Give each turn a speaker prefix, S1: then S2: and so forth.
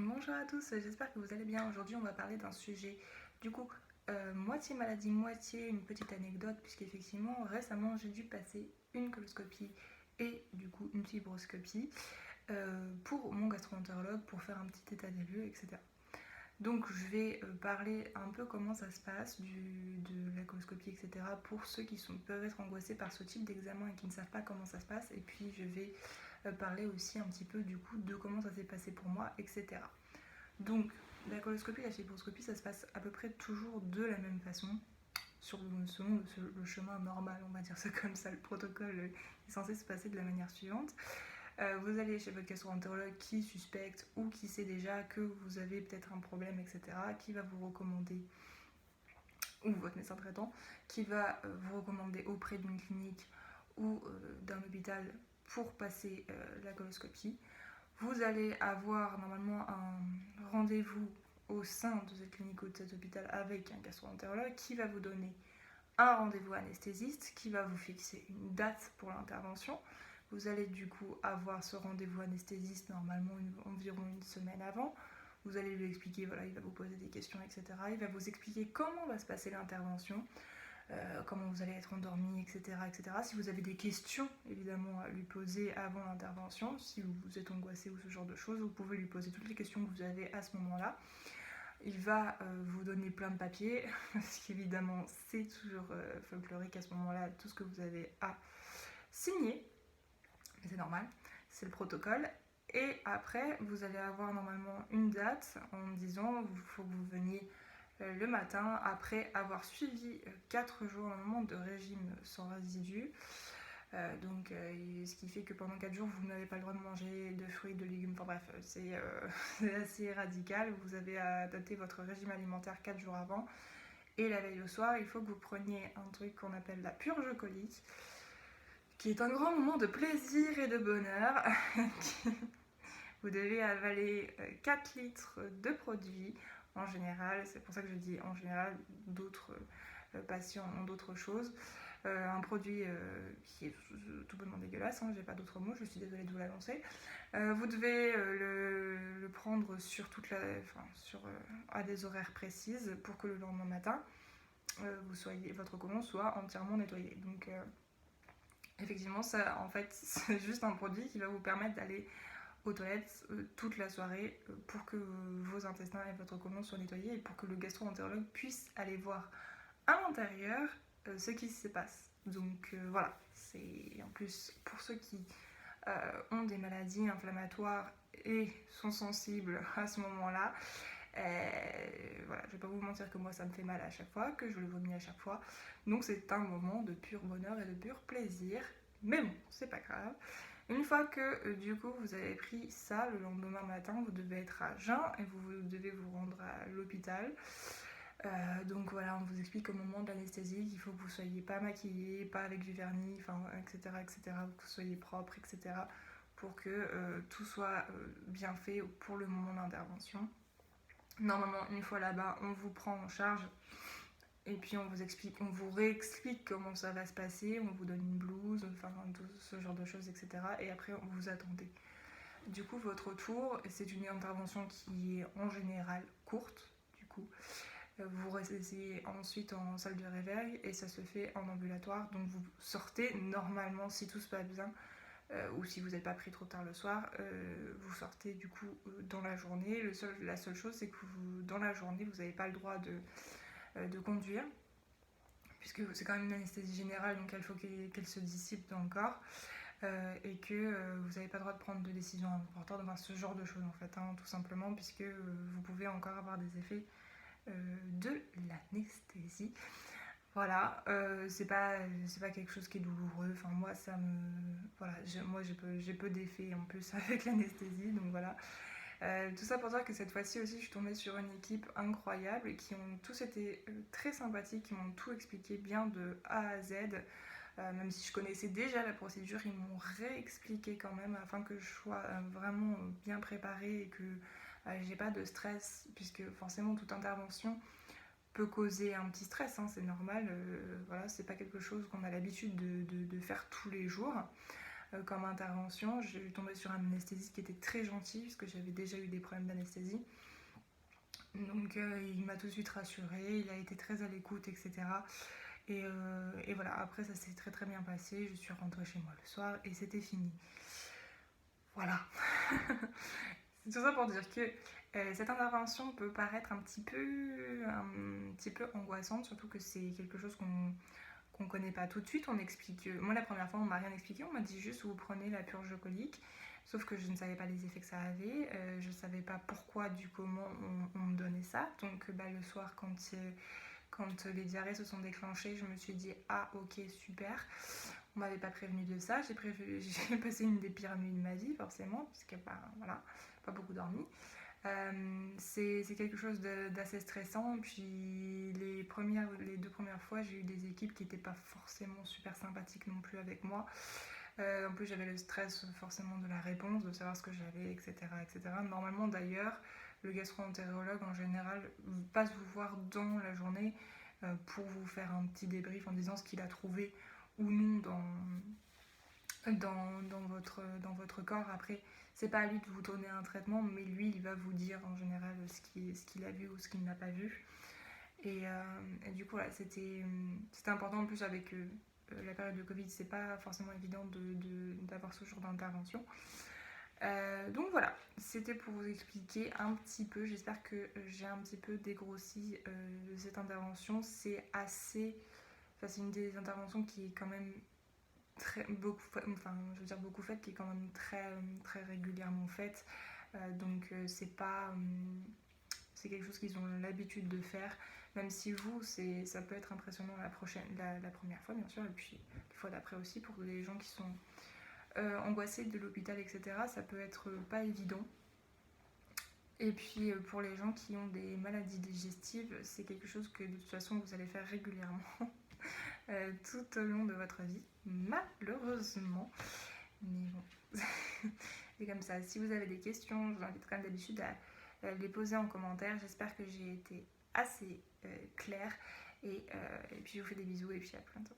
S1: Bonjour à tous, j'espère que vous allez bien. Aujourd'hui, on va parler d'un sujet, du coup, moitié maladie, moitié une petite anecdote, puisqu'effectivement, récemment, j'ai dû passer une coloscopie et du coup une fibroscopie pour mon gastro-entérologue pour faire un petit état des lieux, etc. Donc, je vais parler un peu comment ça se passe de la coloscopie, etc. pour ceux qui peuvent être angoissés par ce type d'examen et qui ne savent pas comment ça se passe. Et puis, je vais parler aussi un petit peu du coup de comment ça s'est passé pour moi, etc. Donc, la coloscopie et la fibroscopie, ça se passe à peu près toujours de la même façon, selon le chemin normal, on va dire ça comme ça. Le protocole est censé se passer de la manière suivante. Vous allez chez votre gastro-entérologue qui suspecte ou qui sait déjà que vous avez peut-être un problème, etc., qui va vous recommander, ou votre médecin traitant, qui va vous recommander auprès d'une clinique ou d'un hôpital pour passer la coloscopie. Vous allez avoir normalement un rendez-vous au sein de cette clinique ou de cet hôpital avec un gastro-entérologue qui va vous donner un rendez-vous anesthésiste, qui va vous fixer une date pour l'intervention. Vous allez du coup avoir ce rendez-vous anesthésiste normalement environ une semaine avant. Vous allez lui expliquer, voilà, il va vous poser des questions, etc. Il va vous expliquer comment va se passer l'intervention, comment vous allez être endormi, etc., etc. Si vous avez des questions, évidemment, à lui poser avant l'intervention, si vous êtes angoissé ou ce genre de choses, vous pouvez lui poser toutes les questions que vous avez à ce moment-là. Il va vous donner plein de papiers, parce qu'évidemment, c'est toujours folklorique à ce moment-là, tout ce que vous avez à signer, mais c'est normal, c'est le protocole. Et après, vous allez avoir normalement une date en disant il faut que vous veniez le matin après avoir suivi 4 jours normalement de régime sans résidus. Ce qui fait que pendant 4 jours, vous n'avez pas le droit de manger de fruits, de légumes. Enfin bref, c'est assez radical. Vous avez à adapter votre régime alimentaire 4 jours avant. Et la veille au soir, il faut que vous preniez un truc qu'on appelle la purge colique, qui est un grand moment de plaisir et de bonheur. Vous devez avaler 4 litres de produits en général, c'est pour ça que je dis en général, d'autres patients ont d'autres choses. Un produit qui est tout bonnement dégueulasse, hein, j'ai pas d'autres mots, je suis désolée de vous l'annoncer. Vous devez le prendre sur à des horaires précises pour que le lendemain matin, votre côlon soit entièrement nettoyé. Donc effectivement, ça en fait, c'est juste un produit qui va vous permettre d'aller aux toilettes toute la soirée pour que vos intestins et votre côlon soient nettoyés et pour que le gastro-entérologue puisse aller voir à l'intérieur ce qui se passe. Donc voilà, c'est en plus pour ceux qui ont des maladies inflammatoires et sont sensibles à ce moment-là. Voilà, je vais pas vous mentir que moi ça me fait mal à chaque fois, que je le vomis à chaque fois. Donc c'est un moment de pur bonheur et de pur plaisir. Mais bon, c'est pas grave. Une fois que du coup vous avez pris ça, le lendemain matin, vous devez être à jeun et vous devez vous rendre à l'hôpital. Donc voilà, on vous explique au moment de l'anesthésie qu'il faut que vous soyez pas maquillé, pas avec du vernis, enfin, etc., etc., que vous soyez propre, etc., pour que tout soit bien fait pour le moment de l'intervention. Normalement, une fois là-bas, on vous prend en charge et puis on vous réexplique comment ça va se passer, on vous donne une blouse, enfin tout ce genre de choses, etc. Et après, on vous attendez. Du coup, votre tour, c'est une intervention qui est en général courte, du coup. Vous restez ensuite en salle de réveil et ça se fait en ambulatoire. Donc vous sortez normalement, si tout se passe bien, ou si vous n'êtes pas pris trop tard le soir, vous sortez du coup dans la journée. La seule chose, c'est que dans la journée, vous n'avez pas le droit de conduire, puisque c'est quand même une anesthésie générale, donc il faut qu'elle se dissipe dans le corps. Et que vous n'avez pas le droit de prendre de décisions importantes, enfin, ce genre de choses en fait, hein, tout simplement, puisque vous pouvez encore avoir des effets de l'anesthésie. Voilà, c'est pas quelque chose qui est douloureux. Enfin, moi, voilà, j'ai peu d'effets en plus avec l'anesthésie, donc voilà. Tout ça pour dire que cette fois-ci aussi, je suis tombée sur une équipe incroyable qui ont tous été très sympathiques, qui m'ont tout expliqué bien de A à Z. Même si je connaissais déjà la procédure, ils m'ont réexpliqué quand même afin que je sois vraiment bien préparée et que j'ai pas de stress, puisque forcément toute intervention peut causer un petit stress, hein, c'est normal, voilà, c'est pas quelque chose qu'on a l'habitude de faire tous les jours. comme intervention. Je suis tombée sur un anesthésiste qui était très gentil, parce que j'avais déjà eu des problèmes d'anesthésie. Donc il m'a tout de suite rassurée, il a été très à l'écoute, etc. Et voilà, après ça s'est très très bien passé, je suis rentrée chez moi le soir et c'était fini. Voilà. C'est tout ça pour dire que cette intervention peut paraître un petit peu angoissante, surtout que c'est quelque chose qu'on connaît pas tout de suite. On explique. Moi, la première fois, on m'a rien expliqué. On m'a dit juste vous prenez la purge colique. Sauf que je ne savais pas les effets que ça avait. Je ne savais pas pourquoi, du comment on me donnait ça. Donc, le soir, quand les diarrhées se sont déclenchées, je me suis dit ah ok super. On m'avait pas prévenu de ça. J'ai passé une des pires nuits de ma vie forcément, puisque voilà, pas beaucoup dormi. C'est quelque chose d'assez stressant. Puis les 2 premières fois, j'ai eu des équipes qui n'étaient pas forcément super sympathiques non plus avec moi. En plus, j'avais le stress forcément de la réponse, de savoir ce que j'avais, etc., etc. Normalement, d'ailleurs, le gastro-entérologue en général passe vous voir dans la journée pour vous faire un petit débrief en disant ce qu'il a trouvé ou non dans votre corps. Après, c'est pas à lui de vous donner un traitement, mais lui, il va vous dire en général ce qu'il a vu ou ce qu'il n'a pas vu. Et du coup, voilà, c'était important. En plus, avec la période de Covid, c'est pas forcément évident d'avoir ce genre d'intervention. Donc voilà, c'était pour vous expliquer un petit peu. J'espère que j'ai un petit peu dégrossi cette intervention. C'est une des interventions qui est quand même beaucoup faite, qui est quand même très régulièrement faite. C'est quelque chose qu'ils ont l'habitude de faire, même si ça peut être impressionnant la première fois, bien sûr, et puis les fois d'après aussi, pour les gens qui sont angoissés de l'hôpital, etc. Ça peut être pas évident. Et puis pour les gens qui ont des maladies digestives, c'est quelque chose que de toute façon vous allez faire régulièrement tout au long de votre vie, malheureusement. Mais bon, c'est comme ça. Si vous avez des questions, je vous invite comme d'habitude à les poser en commentaire. J'espère que j'ai été assez claire. Et puis je vous fais des bisous et puis à bientôt.